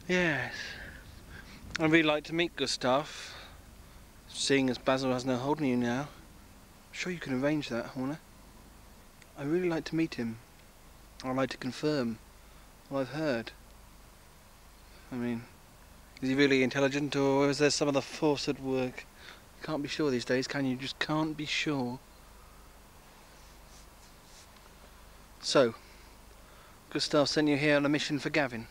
Yes. I'd really like to meet Gustav, seeing as Basil has no hold on you now. I'm sure you can arrange that, Horner. I'd really like to meet him. I'd like to confirm what I've heard. I mean, is he really intelligent, or is there some other force at work? You can't be sure these days, can you? You just can't be sure. So, Gustav sent you here on a mission for Gavin.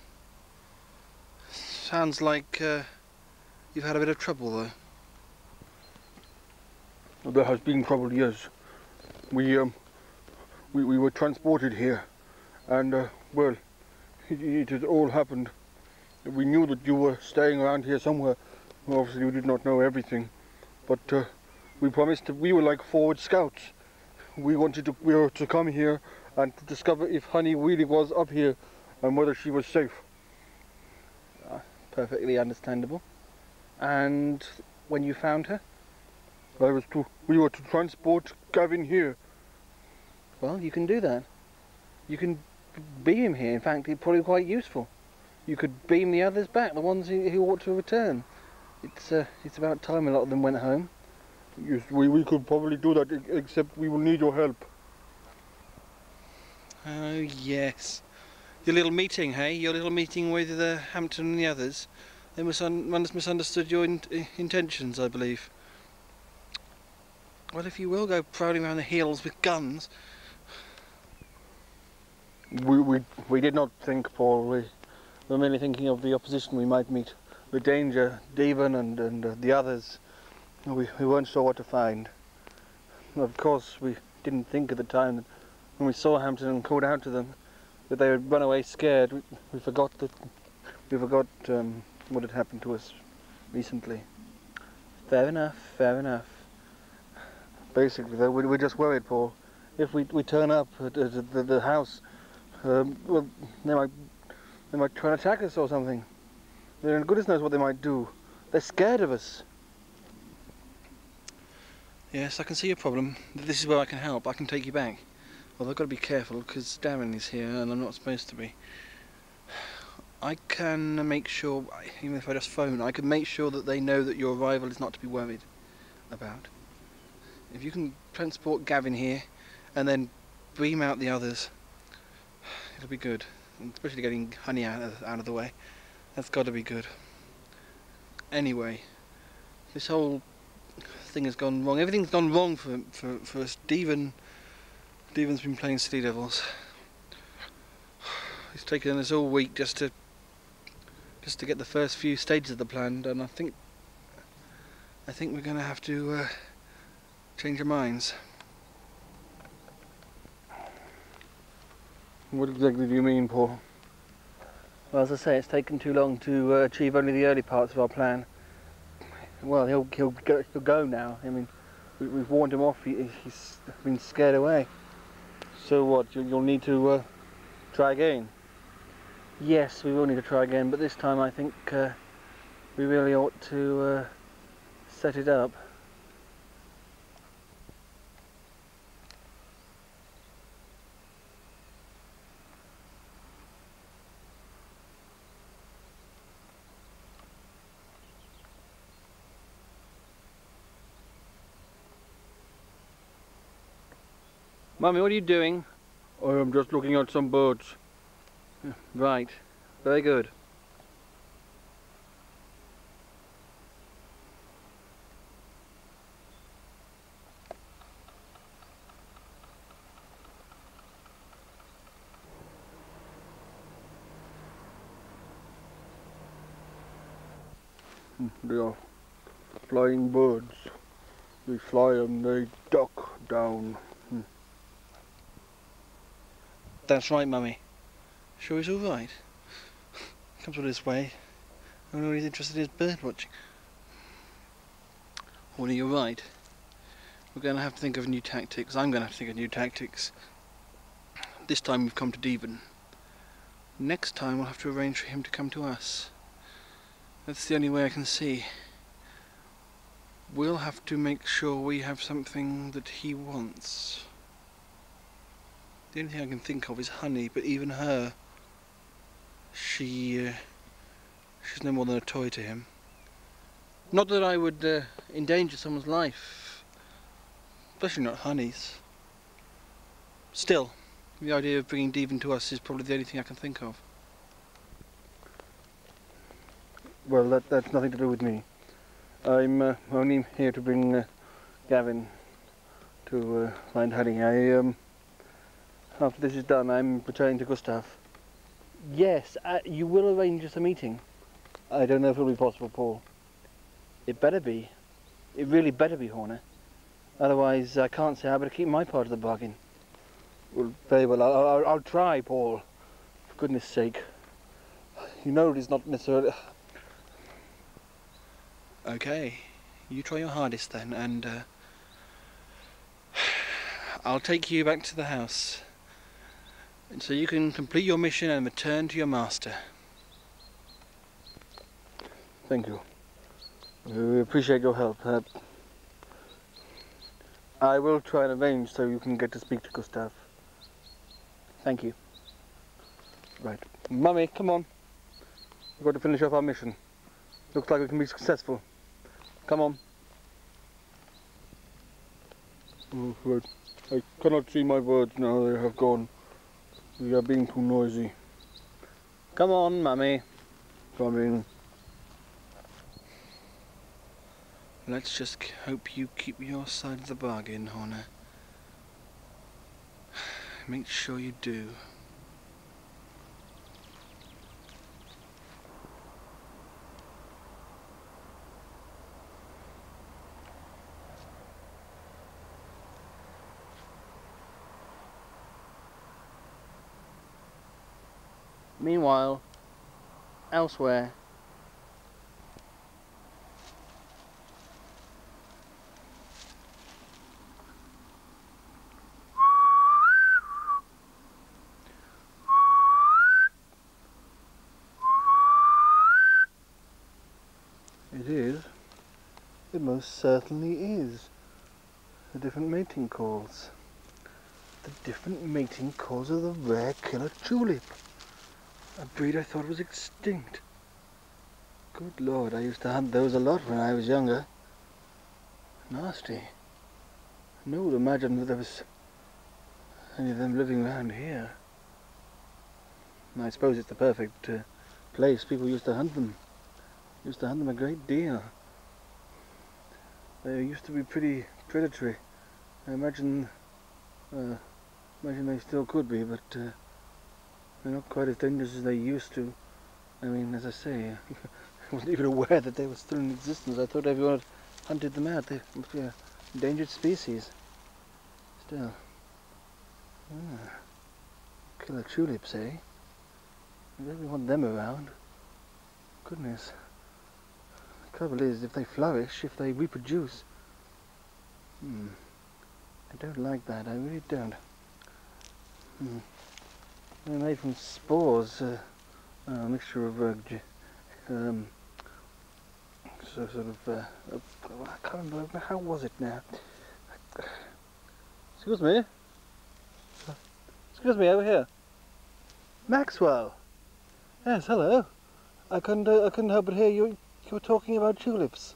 Sounds like you've had a bit of trouble, though. There has been trouble, yes. We were transported here, and well, it has all happened. We knew that you were staying around here somewhere. Obviously, we did not know everything, but we promised that we were like forward scouts. We were to come here and to discover if Honey really was up here and whether she was safe. Perfectly understandable. And when you found her? We were to transport Gavin here. Well, you can do that. You can beam him here. In fact, it's probably quite useful. You could beam the others back, the ones who ought to return. It's about time a lot of them went home. Yes, we could probably do that, except we will need your help. Oh, yes. Your little meeting, hey? Your little meeting with Hampton and the others. They misunderstood your intentions, I believe. Well, if you will go prowling around the hills with guns... We did not think, Paul. We were merely thinking of the opposition we might meet. The danger, Devon and the others. We weren't sure what to find. Of course, we didn't think at the time that when we saw Hampton and called out to them that they would run away scared. We forgot what had happened to us recently. Fair enough, fair enough. Basically, though, we're just worried, Paul. If we turn up at the house, well, they might try and attack us or something. Goodness knows what they might do. They're scared of us. Yes, I can see your problem. This is where I can help. I can take you back. Well, I've got to be careful because Darren is here and I'm not supposed to be. I can make sure, even if I just phone, I can make sure that they know that your arrival is not to be worried about. If you can transport Gavin here and then beam out the others, it'll be good. Especially getting Honey out of the way. That's got to be good. Anyway, this whole thing has gone wrong. Everything's gone wrong for us. Devon's been playing silly devils. It's taken us all week just to get the first few stages of the plan done. I think we're going to have to change our minds. What exactly do you mean, Paul? Well, as I say, it's taken too long to achieve only the early parts of our plan. Well, he'll go now. I mean, we've warned him off. He's been scared away. So what? You'll need to try again? Yes, we will need to try again, but this time I think we really ought to set it up. Mummy, what are you doing? I am just looking at some birds. Right, very good. They are flying birds. They fly and they duck down. That's right, Mummy. Sure he's all right. Comes all this way. I know he's interested in his bird watching. Well, you're right. We're going to have to think of new tactics. I'm going to have to think of new tactics. This time we've come to Devon. Next time we'll have to arrange for him to come to us. That's the only way I can see. We'll have to make sure we have something that he wants. The only thing I can think of is Honey, but even her, she She's no more than a toy to him. Not that I would endanger someone's life, especially not Honey's. Still, the idea of bringing Devon to us is probably the only thing I can think of. Well, that's nothing to do with me. I'm only here to bring Gavin to find Honey. After this is done, I'm returning to Gustav. Yes, you will arrange us a meeting. I don't know if it'll be possible, Paul. It better be. It really better be, Horner. Otherwise, I can't say I better keep my part of the bargain. Well, very well. I'll try, Paul. For goodness sake. You know it is not necessarily... Okay, you try your hardest then, and I'll take you back to the house, and so you can complete your mission and return to your master. Thank you. We appreciate your help. I will try and arrange so you can get to speak to Gustav. Thank you. Right. Mummy, come on. We've got to finish off our mission. Looks like we can be successful. Come on. Oh, right. I cannot see my birds now, they have gone. We are being too noisy. Come on, Mummy. Coming. Let's just hope you keep your side of the bargain, Horner. Make sure you do. Meanwhile, elsewhere. It is. It most certainly is. The different mating calls. The different mating calls of the rare killer tulip. A breed I thought was extinct. Good Lord, I used to hunt those a lot when I was younger. Nasty. No one would imagine that there was any of them living around here. I suppose it's the perfect place. People used to hunt them. Used to hunt them a great deal. They used to be pretty predatory. I imagine they still could be, but they're not quite as dangerous as they used to. I mean, as I say, I wasn't even aware that they were still in existence. I thought everyone had hunted them out. They must be an endangered species. Still. Killer tulips, eh? We really want them around. Goodness. The trouble is, if they flourish, if they reproduce... I don't like that, I really don't. They're made from spores, a mixture of I can't remember, how was it now? Excuse me? Excuse me, over here. Maxwell! Yes, hello. I couldn't help but hear you were talking about tulips.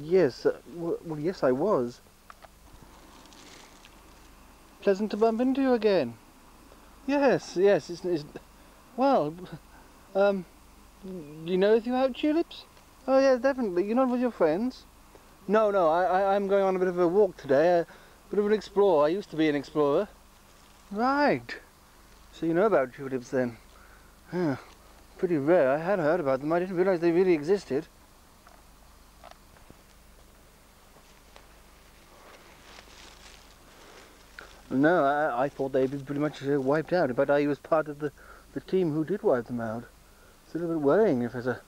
Yes, well yes I was. Pleasant to bump into you again. Yes, it's well, do you know if you have tulips? Oh yeah, definitely. You're not with your friends? No, I'm going on a bit of a walk today, a bit of an explorer. I used to be an explorer. Right. So you know about tulips then? Yeah, pretty rare. I had heard about them. I didn't realise they really existed. No, I thought they'd been pretty much wiped out, but I was part of the team who did wipe them out. It's a little bit worrying if there's a...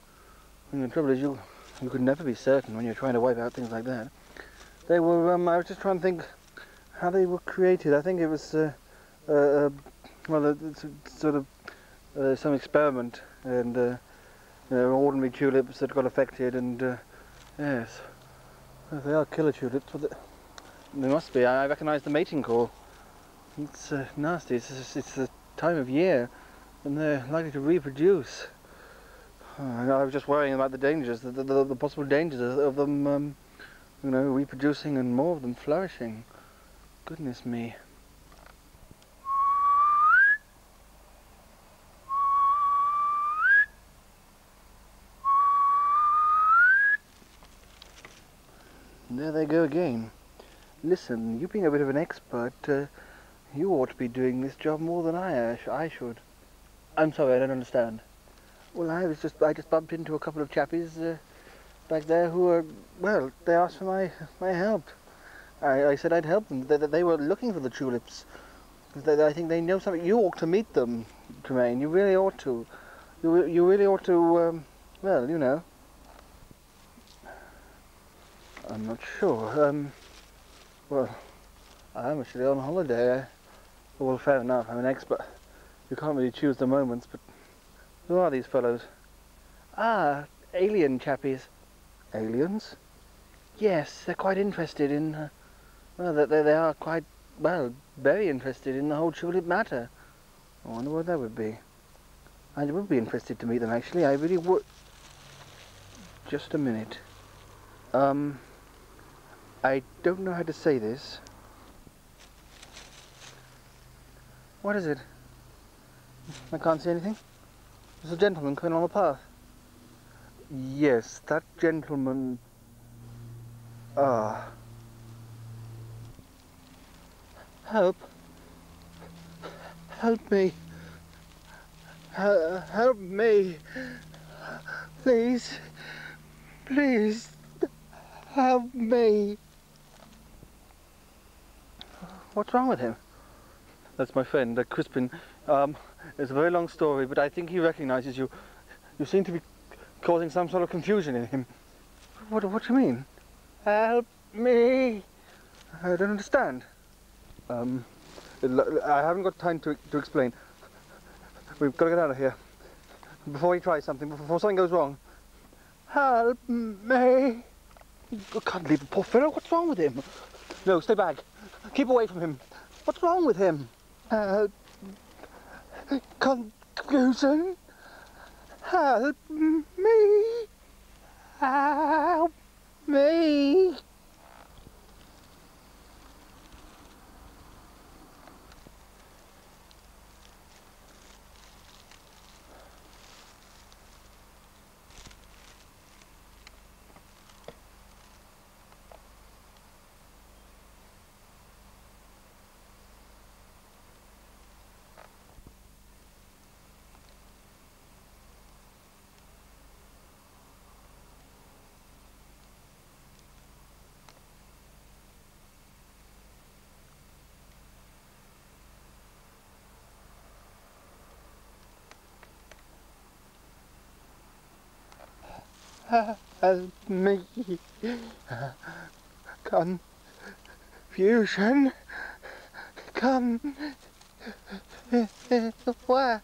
I mean, the trouble is you could never be certain when you're trying to wipe out things like that. They were, I was just trying to think how they were created. I think it was, well, it's sort of some experiment, and you know, ordinary tulips that got affected, and yes, if they are killer tulips, but they must be. I recognise the mating call. It's nasty. It's the time of year, and they're likely to reproduce. I was just worrying about the dangers, the possible dangers of them, you know, reproducing and more of them flourishing. Goodness me. There they go again. Listen, you being a bit of an expert, you ought to be doing this job more than I should. I'm sorry, I don't understand. Well, I just bumped into a couple of chappies back there who were, well, they asked for my help. I said I'd help them. They were looking for the tulips. I think they know something. You ought to meet them, Tremaine. You really ought to. You really ought to, well, you know. I'm not sure. Well, I'm actually on holiday. Well, fair enough, I'm an expert. You can't really choose the moments, but who are these fellows? Ah, alien chappies. Aliens? Yes, they're quite interested in, well, they are quite, well, very interested in the whole tulip matter. I wonder what that would be. I would be interested to meet them, actually. I really would. Just a minute. I don't know how to say this. What is it? I can't see anything. There's a gentleman coming along the path. Yes, that gentleman... Ah. Help. Help me. Help me. Please. Please. Help me. What's wrong with him? That's my friend, Crispin. It's a very long story, but I think he recognizes you. You seem to be causing some sort of confusion in him. What do you mean? Help me! I don't understand. I haven't got time to explain. We've got to get out of here. Before he tries something, before something goes wrong. Help me! You can't leave the poor fellow. What's wrong with him? No, stay back. Keep away from him. What's wrong with him? Confusion. Help me. Help me. Help me. Confusion. Come. Where?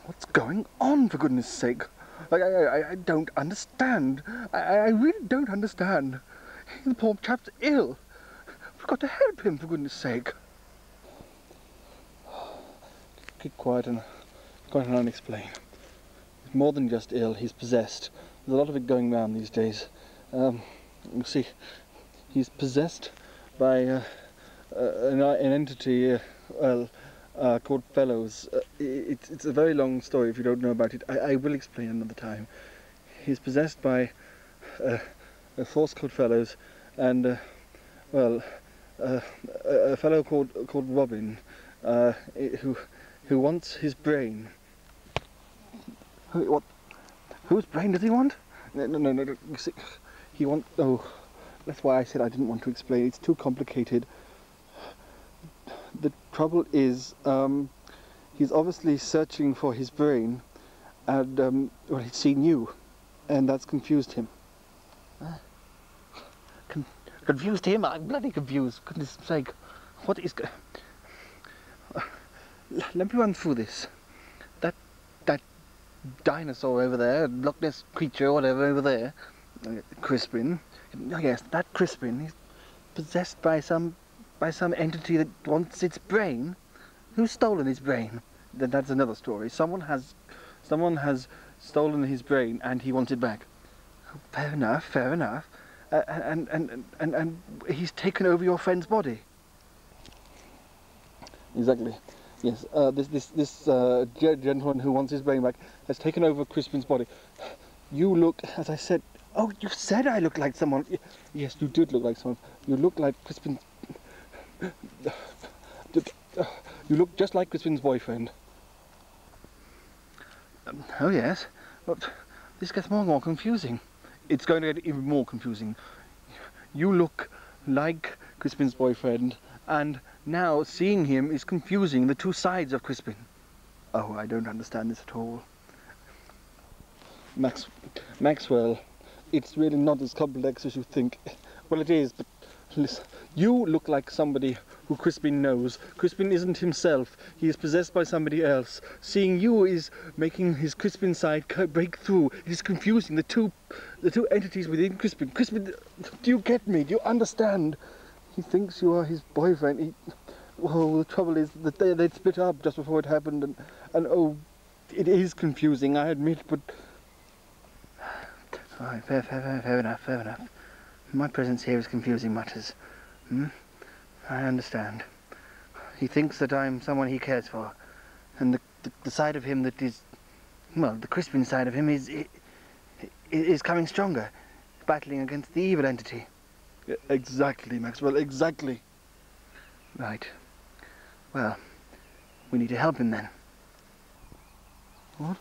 What's going on, for goodness sake? I don't understand. I really don't understand. The poor chap's ill. We've got to help him, for goodness sake. Keep quiet and unexplained. He's more than just ill, he's possessed. There's a lot of it going around these days. You see, he's possessed by an entity called Fellows. It's a very long story if you don't know about it. I will explain another time. He's possessed by a force called Fellows and, well, a fellow called Robin, who wants his brain. What? Whose brain does he want? No. You see, he wants. Oh, that's why I said I didn't want to explain. It's too complicated. The trouble is, he's obviously searching for his brain, and well, he's seen you, and that's confused him. Confused him? I'm bloody confused. Goodness sake, what is? Let me run through this. That dinosaur over there, Loch Ness creature, whatever over there, Crispin. Yes, that Crispin. He's possessed by some by some entity that wants its brain? Who's stolen his brain? That's another story. Someone has stolen his brain and he wants it back. Fair enough, fair enough. And he's taken over your friend's body. Exactly. Yes. This gentleman who wants his brain back has taken over Crispin's body. You look, as I said. Oh, you said I look like someone. Yes, you did look like someone. You look like Crispin's. You look just like Crispin's boyfriend. Oh yes. But this gets more and more confusing. It's going to get even more confusing. You look like Crispin's boyfriend, and now seeing him is confusing the two sides of Crispin. Oh, I don't understand this at all. Maxwell, it's really not as complex as you think. Well, it is, but listen, you look like somebody who Crispin knows. Crispin isn't himself. He is possessed by somebody else. Seeing you is making his Crispin side break through. It is confusing the two entities within Crispin. Crispin, do you get me? Do you understand? He thinks you are his boyfriend. Oh, the trouble is that they'd split up just before it happened, and oh, it is confusing, I admit, but... All right, fair enough. My presence here is confusing matters. I understand. He thinks that I'm someone he cares for, and the side of him that is, well, the Crispin side of him is coming stronger, battling against the evil entity. Exactly, Maxwell, exactly. Right. Well, we need to help him then. What?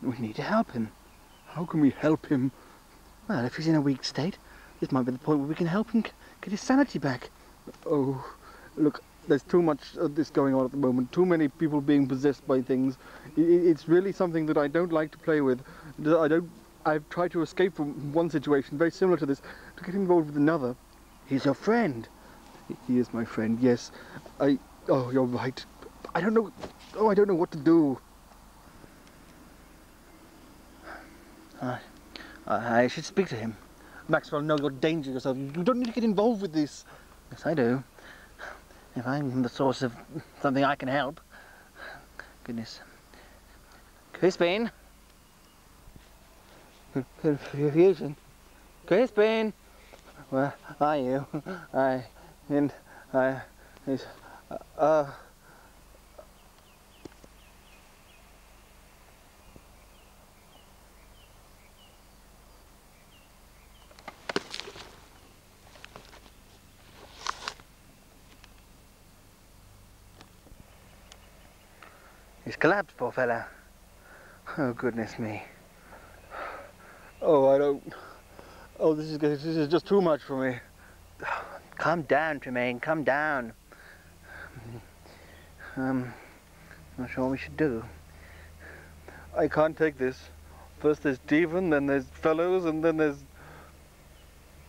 We need to help him. How can we help him? Well, if he's in a weak state, this might be the point where we can help him get his sanity back. Oh, look, there's too much of this going on at the moment. Too many people being possessed by things. It's really something that I don't like to play with. I've tried to escape from one situation very similar to this, to get involved with another. He's your friend. He is my friend, yes. Oh, you're right. I don't know. Oh, I don't know what to do. I should speak to him. Maxwell, no, you're dangerous yourself. You don't need to get involved with this. Yes, I do. If I'm the source of something I can help. Goodness. Crispin? Confusion. Crispin? Where are you? He's collapsed, poor fella. Oh, goodness me. Oh, I don't... Oh, this is just too much for me. Calm down, Tremaine, calm down. Not sure what we should do. I can't take this. First there's Devon, then there's Fellows, and then there's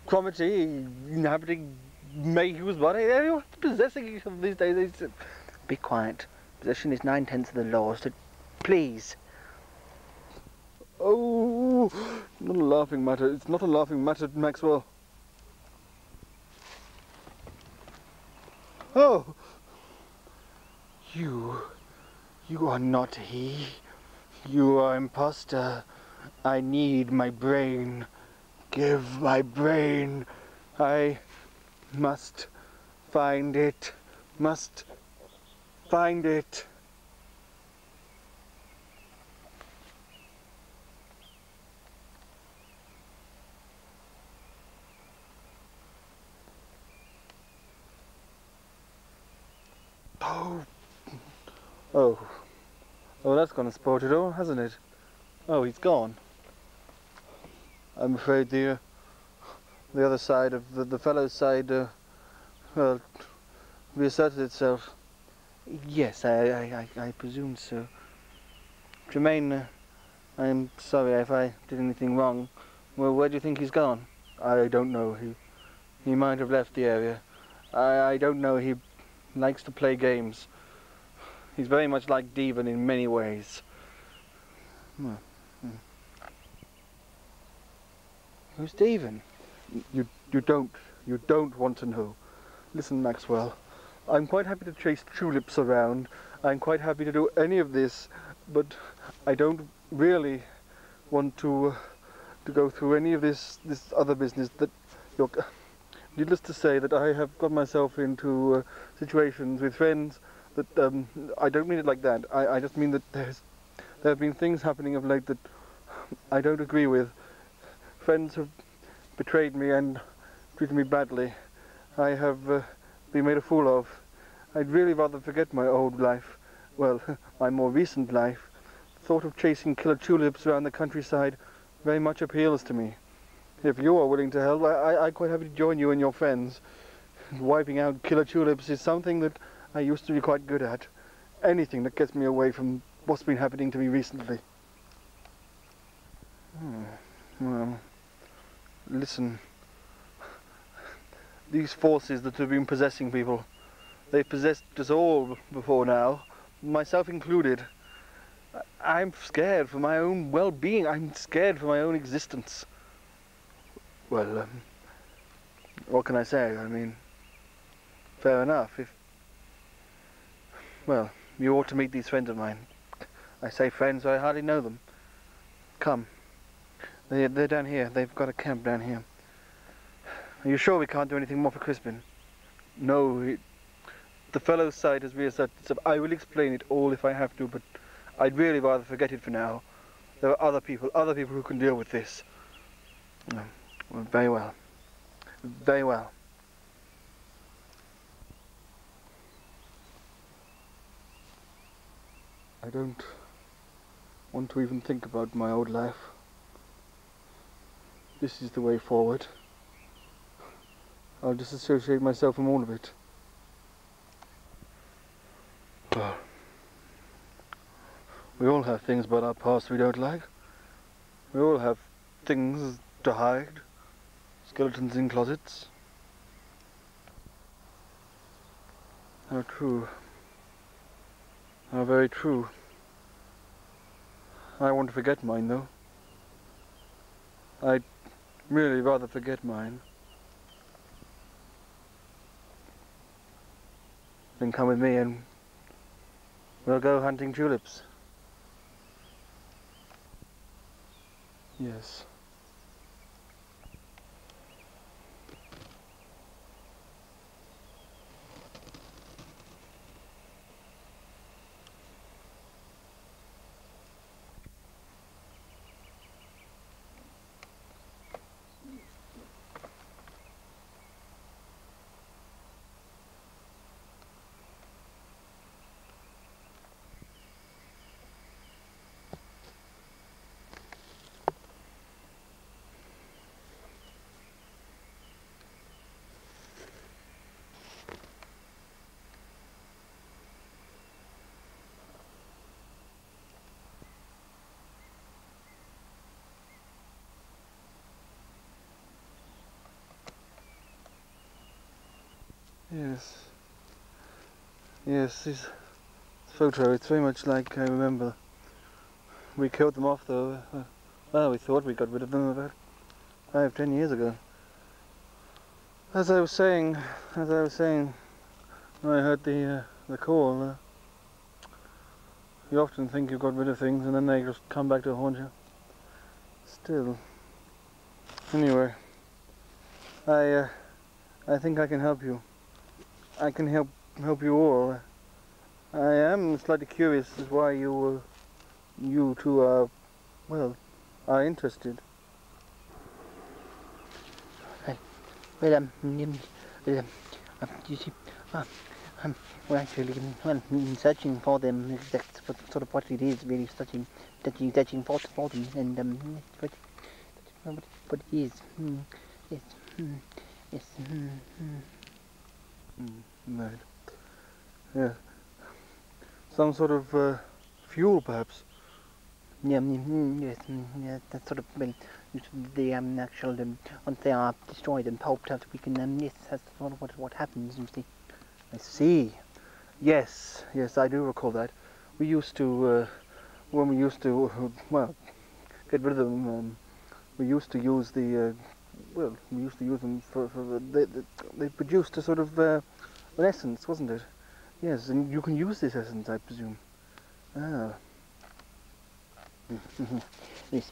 Cromarty inhabiting Mayhew's body. Everyone's possessing each other these days. Be quiet. Possession is 9/10 of the law, so please. Oh, not a laughing matter. It's not a laughing matter, Maxwell. Oh, you are not he. You are imposter. I need my brain. Give my brain. I must find it. Must find it. Oh, that's gone and spoiled it all, hasn't it? Oh, he's gone. I'm afraid the other side of the fellow's side, well, reasserted itself. Yes, I presume so. Tremaine, I'm sorry if I did anything wrong. Well, where do you think he's gone? I don't know. He might have left the area. I don't know. He likes to play games. He's very much like Devon in many ways. Who's Devon? You don't want to know. Listen, Maxwell, I'm quite happy to chase tulips around. I'm quite happy to do any of this, but I don't really want to go through any of this other business that you're... Needless to say that I have got myself into situations with friends that I don't mean it like that. I just mean that there have been things happening of late that I don't agree with. Friends have betrayed me and treated me badly. I have been made a fool of. I'd really rather forget my old life, well, my more recent life. The thought of chasing killer tulips around the countryside very much appeals to me. If you are willing to help, I'm quite happy to join you and your friends. Wiping out killer tulips is something that I used to be quite good at. Anything that gets me away from what's been happening to me recently. Well, listen. These forces that have been possessing people, they've possessed us all before now, myself included. I'm scared for my own well-being. I'm scared for my own existence. Well, what can I say? I mean, fair enough. Well, you ought to meet these friends of mine. I say friends, I hardly know them. Come. They're down here. They've got a camp down here. Are you sure we can't do anything more for Crispin? No, the fellow's side has reasserted itself. I will explain it all if I have to, but I'd really rather forget it for now. There are other people who can deal with this. No. Well, very well. Very well. I don't want to even think about my old life. This is the way forward. I'll disassociate myself from all of it. Well, we all have things about our past we don't like. We all have things to hide. Skeletons in closets. How true. How very true. I want to forget mine, though. I'd really rather forget mine. Then come with me and we'll go hunting tulips. Yes. Yes. Yes, this photo, it's very much like I remember. We killed them off though. Well, we thought we got rid of them about 5-10 years ago. As I was saying, when I heard the call, you often think you've got rid of things and then they just come back to haunt you. Still. Anyway, I think I can help you. I can help you all. I am slightly curious as why you two are, well, are interested. Well, you see, we're actually searching for them. That's sort of what it is, really, searching for them, and what it is. Yes. Yes. Right. Yeah. Some sort of fuel, perhaps. Yeah. Yes. Yeah. That's sort of the actual once they are destroyed and pulped out, we can yes, that's sort of what happens. You see. I see. Yes. Yes, I do recall that. We used to, when we used to, well, get rid of them. We used to use the well, we used to use them they produced a sort of an essence, wasn't it? Yes, and you can use this essence, I presume. Ah. Yes,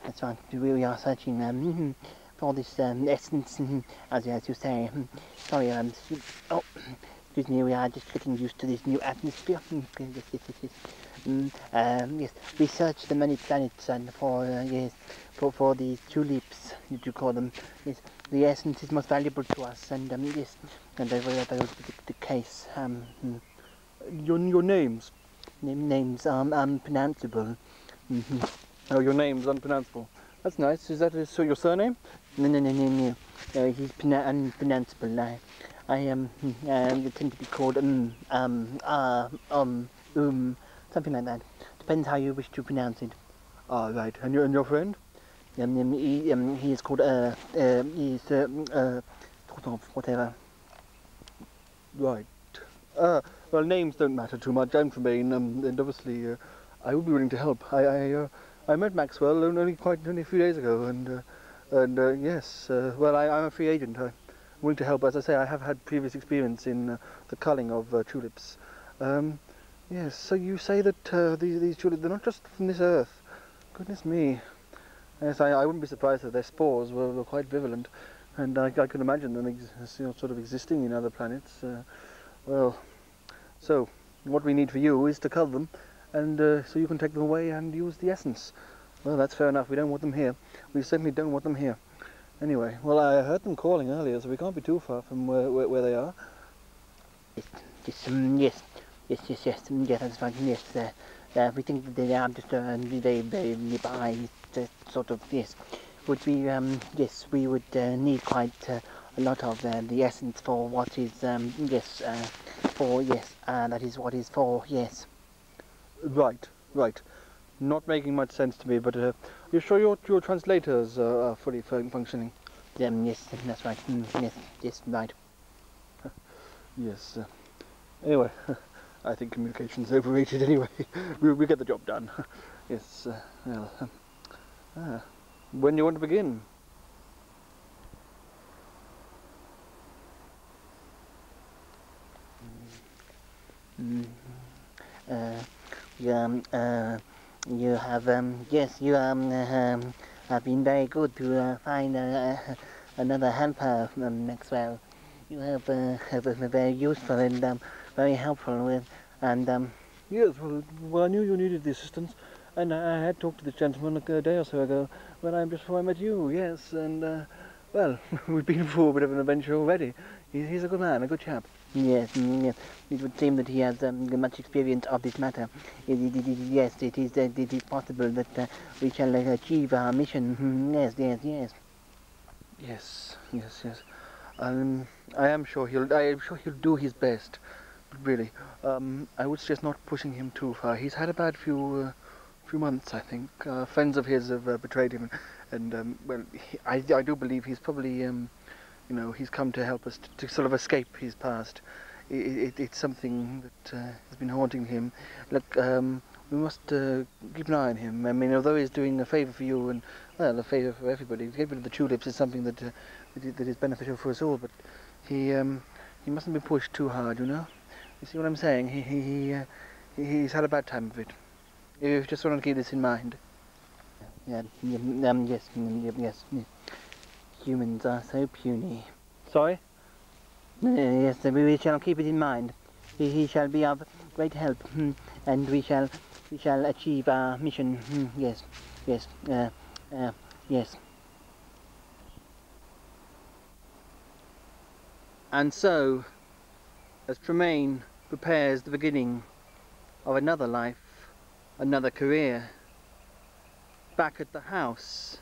that's right. We are searching for this essence, as you say. Sorry, oh, excuse me. We are just getting used to this new atmosphere. Yes, we searched the many planets and for yes, for the tulips, you call them. Yes, the essence is most valuable to us, and yes, and that was the case. Your names? Names unpronounceable. Oh, your name's unpronounceable. That's nice. Is that so your surname? No. He's unpronounceable. I tend to be called something like that. Depends how you wish to pronounce it. Ah, right. And your friend? He is called whatever. Right. Well, names don't matter too much. I'm from Maine, and obviously, I would be willing to help. I met Maxwell only a few days ago, and yes, well, I'm a free agent. I'm willing to help. As I say, I have had previous experience in the culling of tulips. Yes. So you say that these tulips, they're not just from this earth. Goodness me. Yes, I wouldn't be surprised if their spores were quite virulent, and I can imagine them sort of existing in other planets. Well, so what we need for you is to cull them, and so you can take them away and use the essence. Well, that's fair enough. We don't want them here. We certainly don't want them here. Anyway, well, I heard them calling earlier, so we can't be too far from where they are. Yes, that's right. Yes, we think that they are just very nearby. Sort of yes. Would we yes, we would need quite a lot of the essence for what is yes for yes that is what is for yes. Right. Not making much sense to me, but you're sure your translators are fully functioning? Yes, that's right. Yes, right. Yes. Anyway, I think communication's overrated anyway. we get the job done. Yes. Well. When do you want to begin? You have yes, you have been very good to find another helper, Maxwell. You have very useful and very helpful with, and Yes, well, I knew you needed the assistance, and I had talked to this gentleman a day or so ago, before I met you, yes, and, well, we've been through a bit of an adventure already. He's a good man, a good chap. yes, yes, it would seem that he has much experience of this matter. Yes, it is possible that we shall achieve our mission. Yes. Yes. I am sure he'll do his best. Really, I would suggest not pushing him too far. He's had a bad few months, I think. Friends of his have betrayed him, and well, I do believe he's probably, he's come to help us to sort of escape his past. It's something that has been haunting him. Look, we must keep an eye on him. I mean, although he's doing a favour for you and, well, a favour for everybody, getting rid of the tulips is something that is beneficial for us all. But he mustn't be pushed too hard, you know. You see what I'm saying? He's had a bad time of it. You just want to keep this in mind. Yes. Humans are so puny. Sorry? Yes, we shall keep it in mind. He shall be of great help, and we shall achieve our mission. Yes. And so, as Tremaine prepares the beginning of another life, another career, back at the house